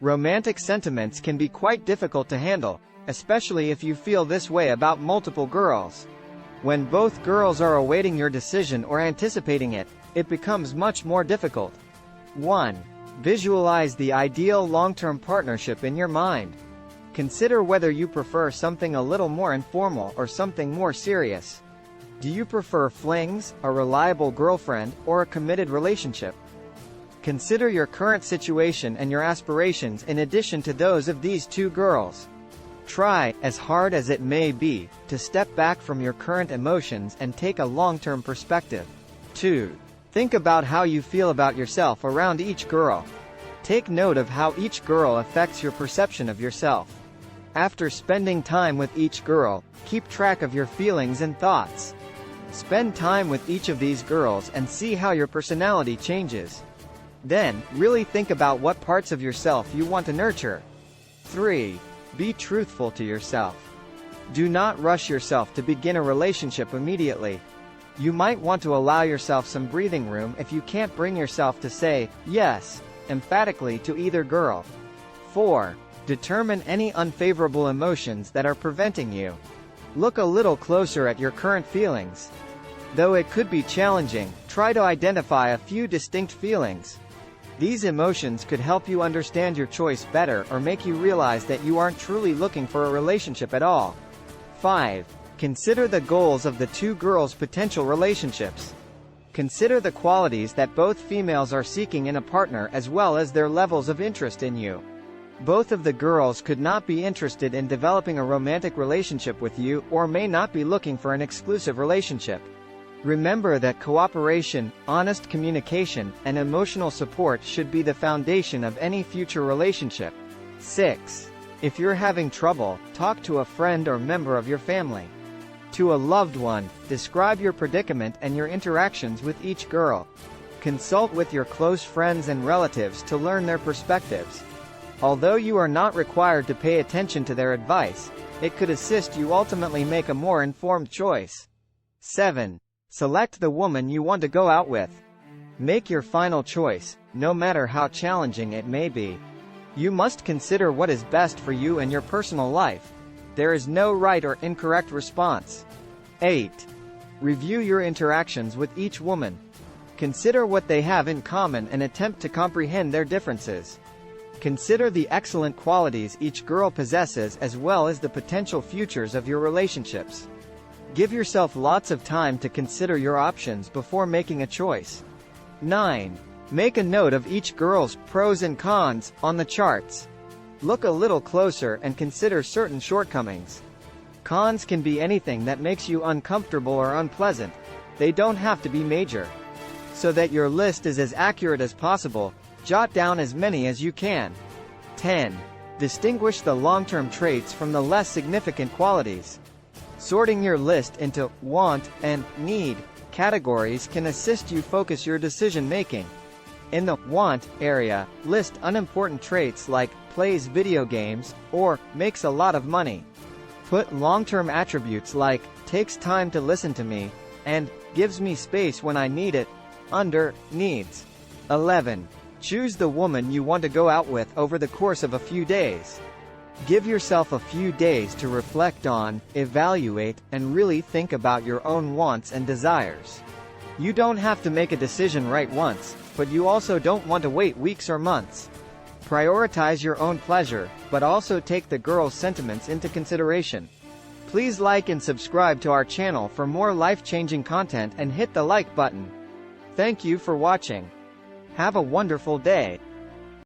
Romantic sentiments can be quite difficult to handle, especially if you feel this way about multiple girls. When both girls are awaiting your decision or anticipating it, it becomes much more difficult. 1. Visualize the ideal long-term partnership in your mind. Consider whether you prefer something a little more informal or something more serious. Do you prefer flings, a reliable girlfriend, or a committed relationship? Consider your current situation and your aspirations in addition to those of these two girls. Try, as hard as it may be, to step back from your current emotions and take a long-term perspective. 2. Think about how you feel about yourself around each girl. Take note of how each girl affects your perception of yourself. After spending time with each girl, keep track of your feelings and thoughts. Spend time with each of these girls and see how your personality changes. Then, really think about what parts of yourself you want to nurture. 3. Be truthful to yourself. Do not rush yourself to begin a relationship immediately. You might want to allow yourself some breathing room if you can't bring yourself to say yes emphatically to either girl. 4. Determine any unfavorable emotions that are preventing you. Look a little closer at your current feelings. Though it could be challenging, try to identify a few distinct feelings. These emotions could help you understand your choice better or make you realize that you aren't truly looking for a relationship at all. 5. Consider the goals of the two girls' potential relationships. Consider the qualities that both females are seeking in a partner as well as their levels of interest in you. Both of the girls could not be interested in developing a romantic relationship with you or may not be looking for an exclusive relationship. Remember that cooperation, honest communication, and emotional support should be the foundation of any future relationship. 6. If you're having trouble, talk to a friend or member of your family. To a loved one, describe your predicament and your interactions with each girl. Consult with your close friends and relatives to learn their perspectives. Although you are not required to pay attention to their advice, it could assist you ultimately make a more informed choice. 7. Select the woman you want to go out with. Make your final choice, no matter how challenging it may be. You must consider what is best for you and your personal life. There is no right or incorrect response. 8. Review your interactions with each woman. Consider what they have in common and attempt to comprehend their differences. Consider the excellent qualities each girl possesses as well as the potential futures of your relationships. Give yourself lots of time to consider your options before making a choice. 9. Make a note of each girl's pros and cons on the charts. Look a little closer and consider certain shortcomings. Cons can be anything that makes you uncomfortable or unpleasant. They don't have to be major. So that your list is as accurate as possible, jot down as many as you can. 10. Distinguish the long-term traits from the less significant qualities. Sorting your list into want and need categories can assist you focus your decision-making. In the want area, list unimportant traits like plays video games or makes a lot of money. Put long-term attributes like takes time to listen to me and gives me space when I need it under needs. 11. Choose the woman you want to go out with over the course of a few days. Give yourself a few days to reflect on, evaluate, and really think about your own wants and desires. You don't have to make a decision right once, but you also don't want to wait weeks or months. Prioritize your own pleasure, but also take the girl's sentiments into consideration. Please like and subscribe to our channel for more life-changing content and hit the like button. Thank you for watching. Have a wonderful day.